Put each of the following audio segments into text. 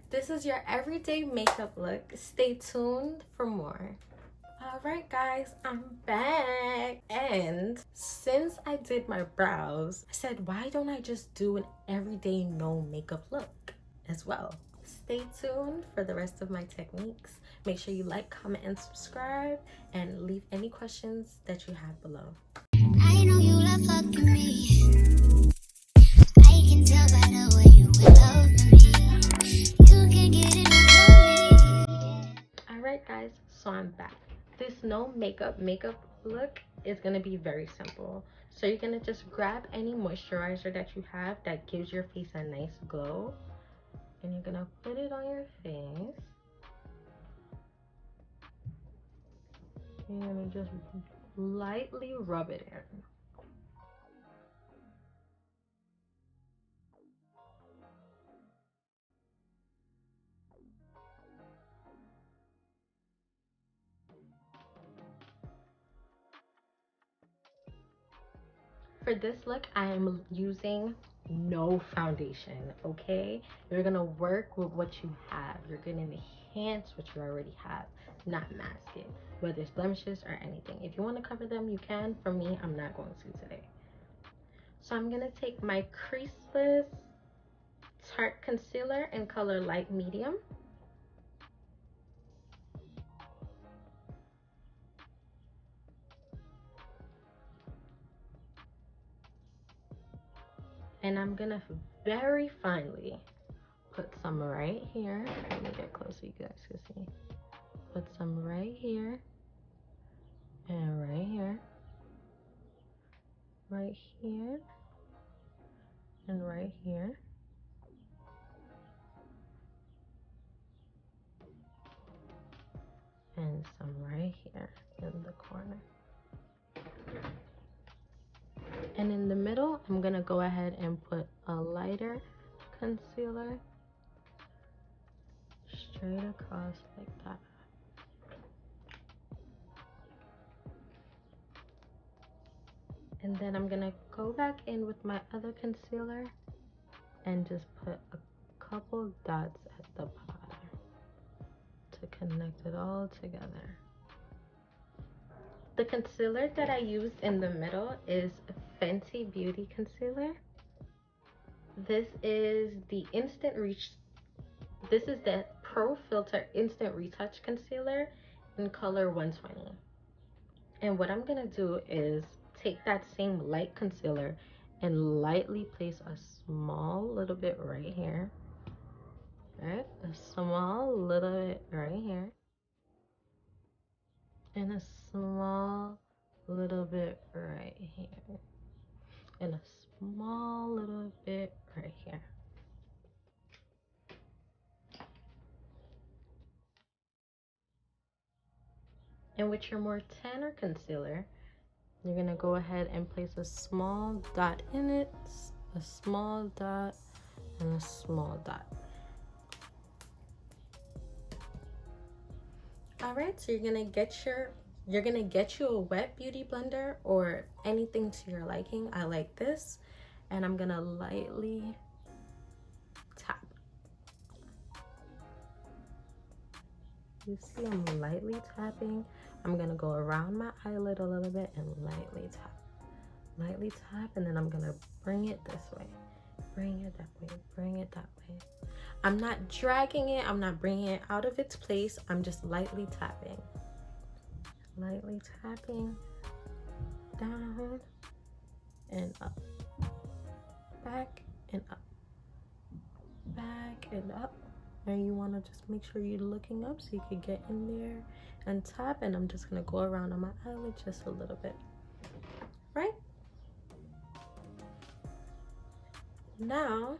This is your everyday makeup look. Stay tuned for more. Alright guys, I'm back. And since I did my brows, I said, why don't I just do an everyday no makeup look as well? Stay tuned for the rest of my techniques. Make sure you like, comment, and subscribe, and leave any questions that you have below. I know you love fucking me. I can tell by the way you love me. You can get it with me. Alright guys, so I'm back. This no makeup look is gonna be very simple. So you're gonna just grab any moisturizer that you have that gives your face a nice glow, and you're gonna put it on your face. And you're gonna just lightly rub it in. For this look, I am using no foundation, okay? You're gonna work with what you have. You're gonna enhance what you already have, not mask it, whether it's blemishes or anything. If you want to cover them, you can. For me, I'm not going to today. So I'm gonna take my creaseless Tarte concealer in color light medium. And I'm gonna very finely put some right here. Let me get close so you guys can see. Put some right here and right here, right here, and right here. And some right here in the corner. And in the middle, I'm gonna go ahead and put a lighter concealer straight across like that. And then I'm gonna go back in with my other concealer and just put a couple dots at the bottom to connect it all together. The concealer that I used in the middle is Fenty Beauty concealer. This is the Pro Filter Instant Retouch concealer in color 120. And what I'm gonna do is take that same light concealer and lightly place a small little bit right here. Right? A small little bit right here. And a small little bit right here. And a small little bit right here. And with your more tanner concealer, you're gonna go ahead and place a small dot in it, a small dot, and a small dot. All right, so you're gonna get you a wet beauty blender or anything to your liking. I like this, and I'm gonna lightly tap. You see, I'm lightly tapping. I'm gonna go around my eyelid a little bit and lightly tap, and then I'm gonna bring it this way, bring it that way, bring it that way. I'm not dragging it, I'm not bringing it out of its place, I'm just lightly tapping down and up, back and up, back and up. And you want to just make sure you're looking up so you can get in there and tap. And I'm just going to go around on my eyelid just a little bit. Right? Now,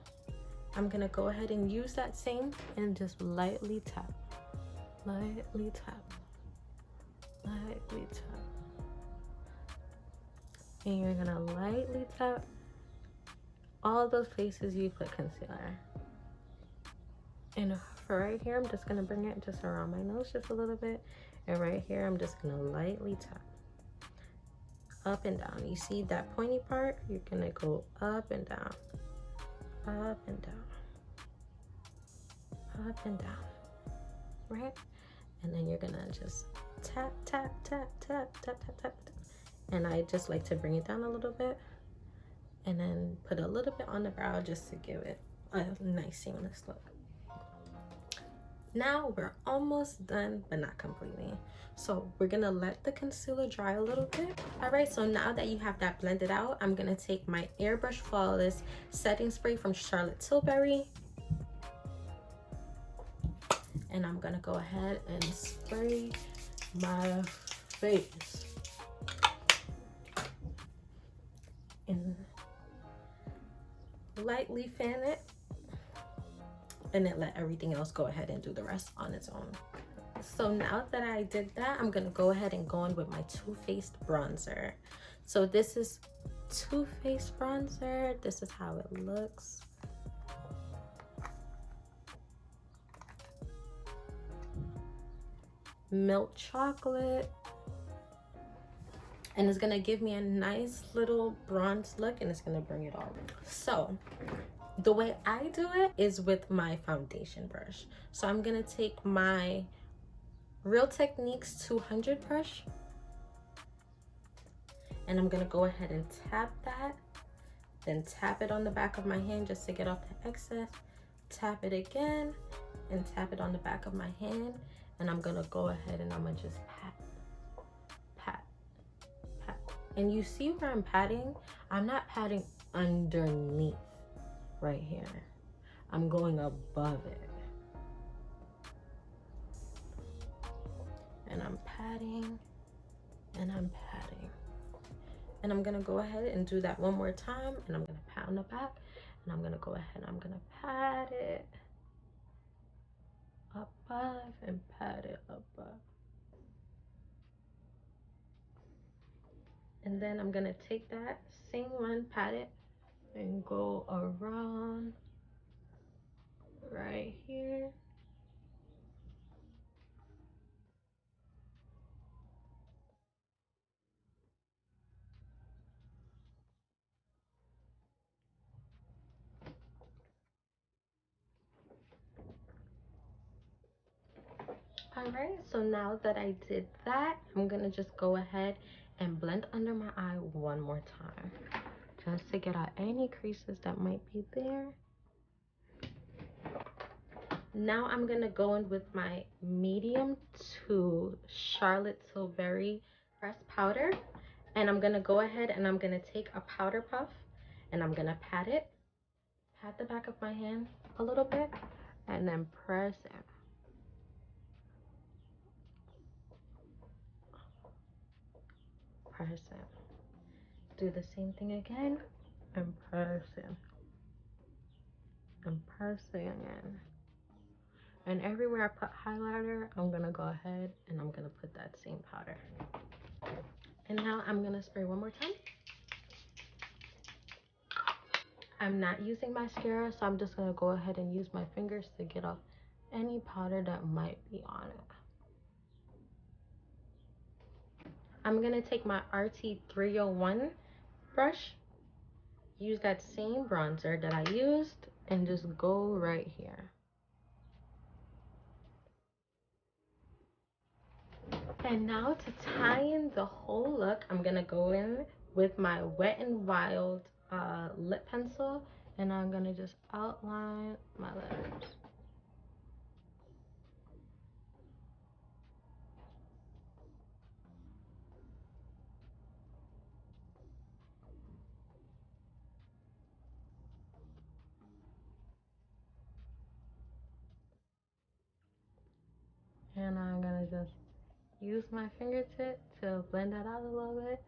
I'm going to go ahead and use that same and just lightly tap. Lightly tap. Lightly tap. And you're going to lightly tap all those places you put concealer. And for right here, I'm just gonna bring it just around my nose just a little bit. And right here, I'm just gonna lightly tap. Up and down. You see that pointy part? You're gonna go up and down. Up and down. up and down, right? And then you're gonna just tap, tap, tap, tap, tap, tap, tap. And I just like to bring it down a little bit and then put a little bit on the brow just to give it a nice seamless look. Now we're almost done, but not completely. So we're gonna let the concealer dry a little bit. All right, so now that you have that blended out, I'm gonna take my Airbrush Flawless setting spray from Charlotte Tilbury, and I'm gonna go ahead and spray my face. And lightly fan it, and then let everything else go ahead and do the rest on its own. So now that I did that, I'm gonna go ahead and go in with my Too Faced bronzer. So this is Too Faced bronzer. This is how it looks. Milk chocolate. And it's gonna give me a nice little bronze look, and it's gonna bring it all in. So the way I do it is with my foundation brush. So I'm gonna take my Real Techniques 200 brush, and I'm gonna go ahead and tap that, then tap it on the back of my hand just to get off the excess, tap it again, and tap it on the back of my hand, and I'm gonna go ahead and I'm gonna just pat, pat, pat. And you see where I'm patting? I'm not patting underneath right here. I'm going above it. And I'm patting, and I'm patting. And I'm gonna go ahead and do that one more time, and I'm gonna pat on the back, and I'm gonna go ahead and I'm gonna pat it above and pat it above. And then I'm gonna take that same one, pat it, and go around right here. All right, so now that I did that, I'm gonna just go ahead and blend under my eye one more time, just to get out any creases that might be there. Now I'm gonna go in with my medium to Charlotte Tilbury pressed powder, and I'm gonna go ahead and I'm gonna take a powder puff, and I'm gonna pat it, pat the back of my hand a little bit, and then press it. Press it. Do the same thing again, and press it, and press it again. And everywhere I put highlighter, I'm gonna go ahead and I'm gonna put that same powder. And now I'm gonna spray one more time. I'm not using mascara, so I'm just gonna go ahead and use my fingers to get off any powder that might be on it. I'm gonna take my RT 301 brush, use that same bronzer that I used, and just go right here. And now to tie in the whole look, I'm gonna go in with my Wet n Wild lip pencil, and I'm gonna just outline my letters. And I'm gonna just use my fingertip to blend that out a little bit.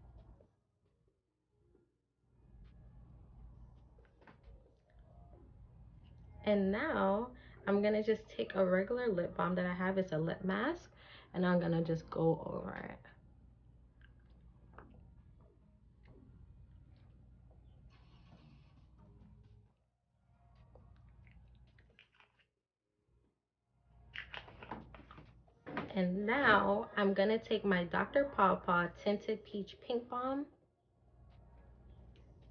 And now I'm gonna just take a regular lip balm that I have. It's a lip mask, and I'm gonna just go over it. And now I'm gonna take my Dr. Pawpaw Tinted Peach Pink Balm,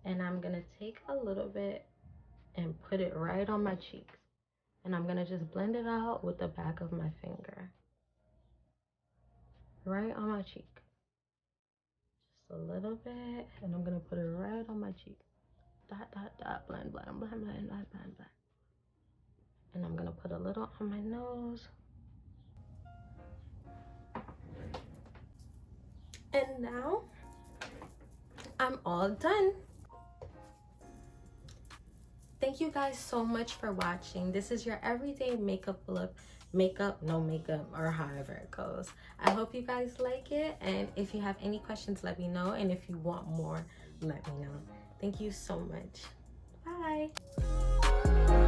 and I'm gonna take a little bit and put it right on my cheeks. And I'm gonna just blend it out with the back of my finger. Right on my cheek. Just a little bit. And I'm gonna put it right on my cheek. Dot, dot, dot. Blend, blend, blend, blend, blend, blend, blend. And I'm gonna put a little on my nose. And now I'm all done. Thank you guys so much for watching. This is your everyday makeup look. Makeup, no makeup, or however it goes. I hope you guys like it. And if you have any questions, let me know. And if you want more, let me know. Thank you so much. Bye.